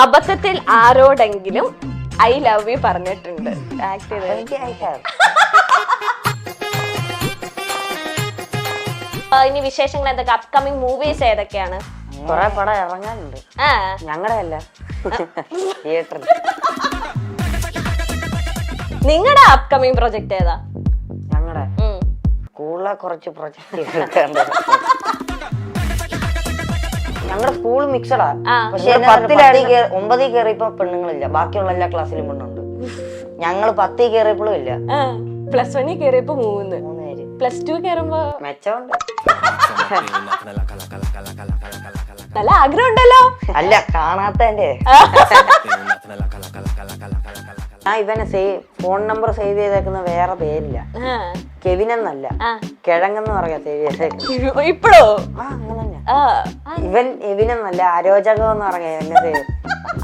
അബദ്ധത്തിൽ ആരോടെങ്കിലും I love you പറഞ്ഞിട്ടുണ്ട് ആക്ട് ചെയ്ത്. ഇനി വിശേഷങ്ങൾ എന്തൊക്കെ? അപ്കമിങ് മൂവീസ് ഏതൊക്കെയാണ്? കൊറേ പടം ഇറങ്ങാനുണ്ട്. ഞങ്ങളുടെ അല്ല, തിയേറ്ററിൽ. നിങ്ങളുടെ അപ്കമിങ് പ്രൊജക്ട് ഏതാ? ഞങ്ങളുടെ സ്കൂളിലെ കുറച്ച് പ്രൊജക്ട് ഞങ്ങളുടെ സ്കൂൾ മിക്സഡാ. പക്ഷെ 9ൽ കയറിയപ്പോ പെണ്ണുങ്ങളില്ല, ബാക്കിയുള്ള എല്ലാ ക്ലാസ്സിലും പെണ്ണുണ്ട്. ഞങ്ങള് 10ൽ കയറിയപ്പോഴും ഇല്ല. +1 കയറിയപ്പോ 3 പേര്, +2 കയറുമ്പോ മെച്ചമുണ്ട്. നല്ല ആഗ്രഹം ഉണ്ടല്ലോ. അല്ല, കാണാത്തന്റെ. ഞാൻ ഇവനെ ഫോൺ നമ്പർ സേവ് ചെയ്തേക്കുന്ന വേറെ പേരില്ല, കെവിൻ എന്നല്ല, കിഴങ്ങെന്ന് പറയാ സേവ് ചെയ്തേക്കുന്നത്. ഇപ്പോഴോ? അങ്ങനെ തന്നെ. ഇവൻ എവിനെന്നല്ല, അരോചകം എന്ന് പറയാ എന്നെ സേവ്.